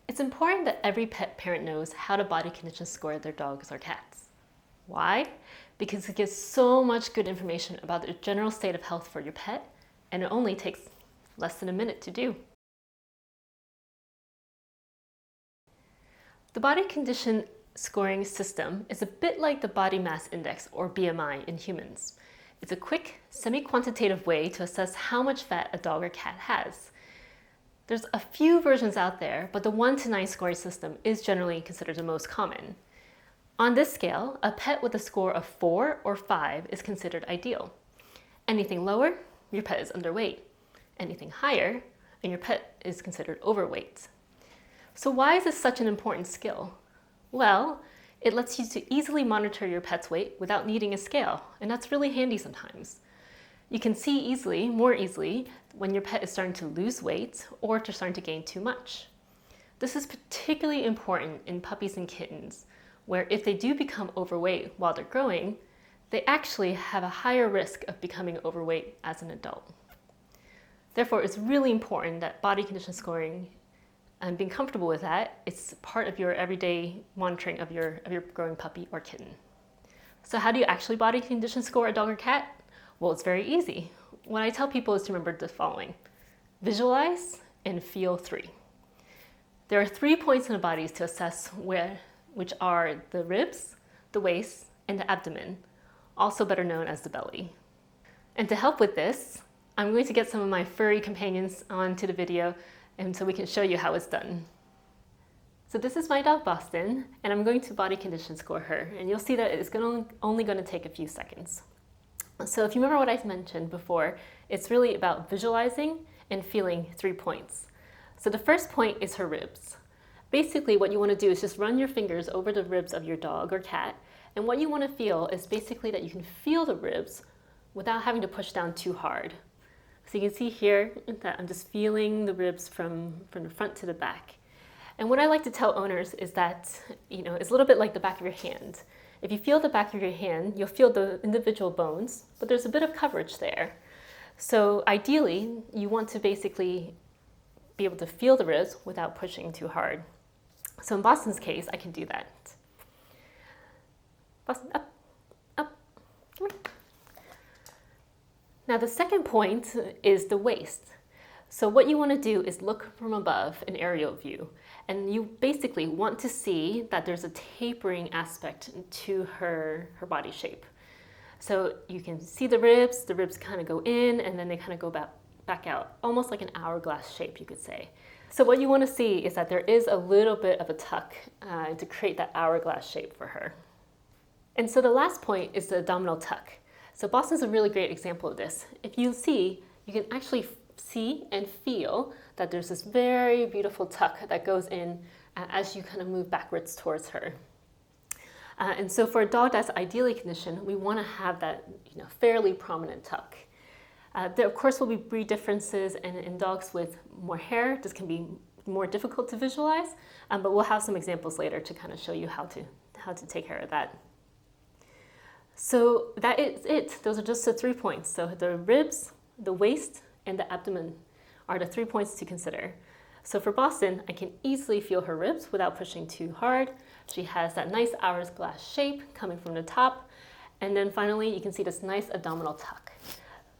It's important that every pet parent knows how to body condition score their dogs or cats. Why? Because it gives so much good information about the general state of health for your pet, and it only takes less than a minute to do. The body condition scoring system is a bit like the body mass index, or BMI, in humans. It's a quick, semi-quantitative way to assess how much fat a dog or cat has. There's a few versions out there, but the 1 to 9 scoring system is generally considered the most common. On this scale, a pet with a score of 4 or 5 is considered ideal. Anything lower, your pet is underweight. Anything higher, and your pet is considered overweight. So why is this such an important skill? Well, it lets you to easily monitor your pet's weight without needing a scale, and that's really handy sometimes. You can see more easily, when your pet is starting to lose weight or if they're starting to gain too much. This is particularly important in puppies and kittens, where if they do become overweight while they're growing, they actually have a higher risk of becoming overweight as an adult. Therefore, it's really important that body condition scoring and being comfortable with that, it's part of your everyday monitoring of your growing puppy or kitten. So how do you actually body condition score a dog or cat? Well, it's very easy. What I tell people is to remember the following: visualize and feel 3. There are 3 points in the bodies to assess which are the ribs, the waist, and the abdomen, also better known as the belly. And to help with this, I'm going to get some of my furry companions onto the video and so we can show you how it's done. So this is my dog Boston, and I'm going to body condition score her, and you'll see that it's only going to take a few seconds. So if you remember what I mentioned before, it's really about visualizing and feeling 3 points. So the first point is her ribs. Basically what you want to do is just run your fingers over the ribs of your dog or cat, and what you want to feel is basically that you can feel the ribs without having to push down too hard. So you can see here that I'm just feeling the ribs from the front to the back. And what I like to tell owners is that, it's a little bit like the back of your hand. If you feel the back of your hand, you'll feel the individual bones, but there's a bit of coverage there. So ideally, you want to basically be able to feel the ribs without pushing too hard. So in Boston's case, I can do that. Boston, up, up, come here. Now the second point is the waist. So what you want to do is look from above, an aerial view, and you basically want to see that there's a tapering aspect to her body shape. So you can see the ribs kind of go in and then they kind of go back out, almost like an hourglass shape, you could say. So what you want to see is that there is a little bit of a tuck to create that hourglass shape for her. And so the last point is the abdominal tuck. So Boston's a really great example of this. If you see, you can actually see and feel that there's this very beautiful tuck that goes in as you kind of move backwards towards her. And so for a dog that's ideally conditioned, we want to have that fairly prominent tuck. There of course will be breed differences, and in dogs with more hair, this can be more difficult to visualize, but we'll have some examples later to kind of show you how to take care of that. So that is it. Those are just the 3 points. So the ribs, the waist, and the abdomen are the 3 points to consider. So for Boston, I can easily feel her ribs without pushing too hard. She has that nice hourglass shape coming from the top. And then finally, you can see this nice abdominal tuck.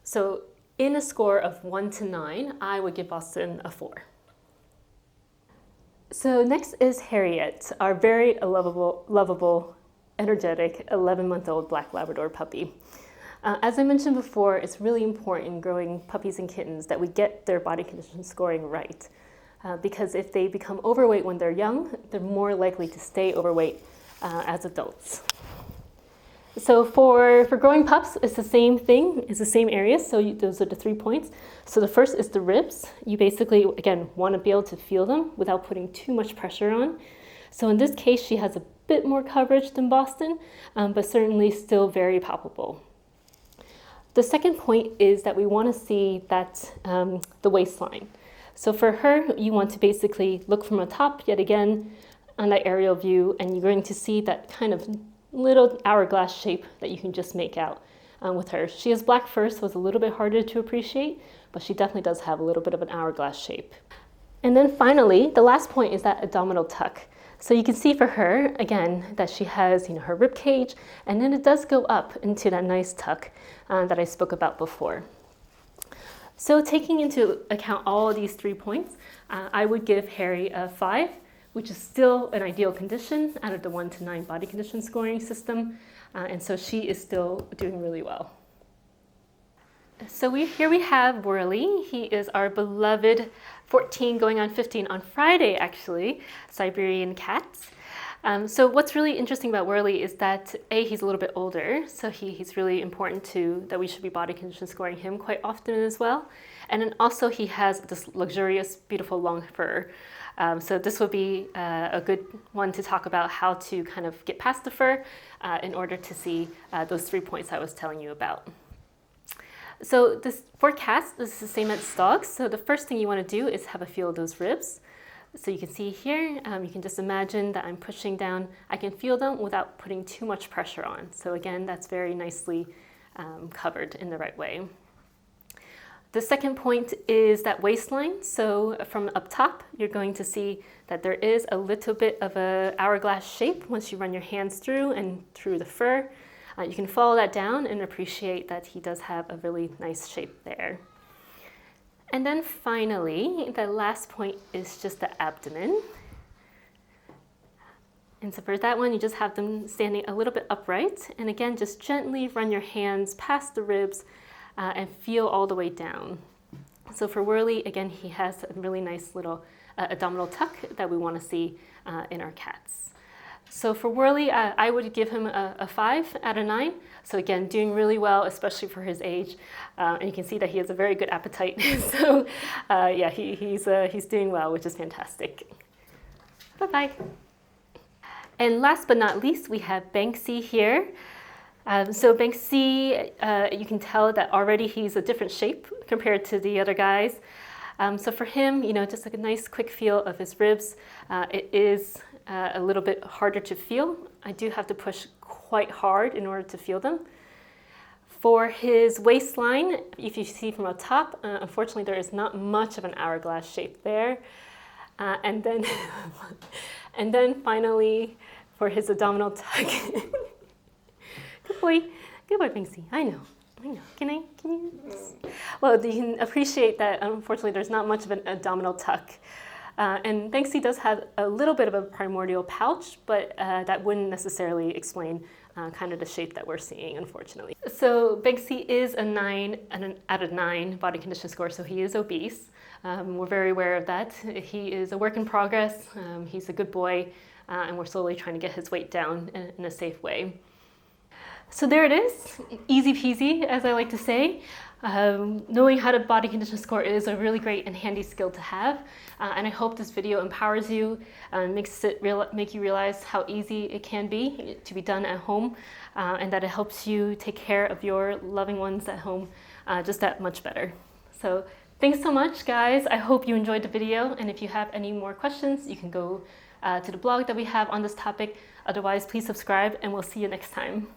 So in a score of 1 to 9, I would give Boston a 4. So next is Harriet, our very lovable, energetic 11-month-old Black Labrador puppy. As I mentioned before, it's really important in growing puppies and kittens that we get their body condition scoring right. Because if they become overweight when they're young, they're more likely to stay overweight as adults. So for growing pups, it's the same thing, it's the same areas, so those are the 3 points. So the first is the ribs. You basically, again, want to be able to feel them without putting too much pressure on. So in this case, she has a bit more coverage than Boston, but certainly still very palpable. The second point is that we want to see that the waistline. So for her, you want to basically look from the top, yet again, on that aerial view, and you're going to see that kind of little hourglass shape that you can just make out with her. She has black fur, so it's a little bit harder to appreciate, but she definitely does have a little bit of an hourglass shape. And then finally, the last point is that abdominal tuck. So you can see for her, again, that she has, her rib cage, and then it does go up into that nice tuck that I spoke about before. So taking into account all these 3 points, I would give Harry a 5, which is still an ideal condition out of the 1 to 9 body condition scoring system. And so she is still doing really well. So here we have Whirly. He is our beloved 14 going on 15 on Friday, actually, Siberian cat. So what's really interesting about Whirly is that he's a little bit older, so he's really important that we should be body condition scoring him quite often as well. And then also he has this luxurious, beautiful long fur. So this would be a good one to talk about how to kind of get past the fur in order to see those 3 points I was telling you about. So for cats, this is the same as dogs. So the first thing you want to do is have a feel of those ribs. So you can see here, you can just imagine that I'm pushing down. I can feel them without putting too much pressure on. So again, that's very nicely covered in the right way. The second point is that waistline. So from up top, you're going to see that there is a little bit of an hourglass shape once you run your hands through and through the fur. You can follow that down and appreciate that he does have a really nice shape there. And then finally, the last point is just the abdomen. And so for that one, you just have them standing a little bit upright. And again, just gently run your hands past the ribs and feel all the way down. So for Whirly, again, he has a really nice little abdominal tuck that we want to see in our cats. So for Whirly, I would give him a 5 out of 9. So again, doing really well, especially for his age. And you can see that he has a very good appetite. So yeah, he's doing well, which is fantastic. Bye-bye. And last but not least, we have Banksy here. So Banksy, you can tell that already he's a different shape compared to the other guys. So for him, just like a nice quick feel of his ribs. It is a little bit harder to feel. I do have to push quite hard in order to feel them. For his waistline, if you see from up top, unfortunately there is not much of an hourglass shape there. And then finally, for his abdominal tuck. Good boy, Banksy. I know. Can you? Well, you can appreciate that. Unfortunately, there's not much of an abdominal tuck. And Banksy does have a little bit of a primordial pouch, but that wouldn't necessarily explain kind of the shape that we're seeing, unfortunately. So Banksy is a 9 out of 9 body condition score, so he is obese. We're very aware of that. He is a work in progress. He's a good boy, and we're slowly trying to get his weight down in a safe way. So there it is, easy peasy, as I like to say. Knowing how to body condition score is a really great and handy skill to have. And I hope this video empowers you and make you realize how easy it can be to be done at home, and that it helps you take care of your loving ones at home just that much better. So thanks so much, guys. I hope you enjoyed the video. And if you have any more questions, you can go to the blog that we have on this topic. Otherwise, please subscribe and we'll see you next time.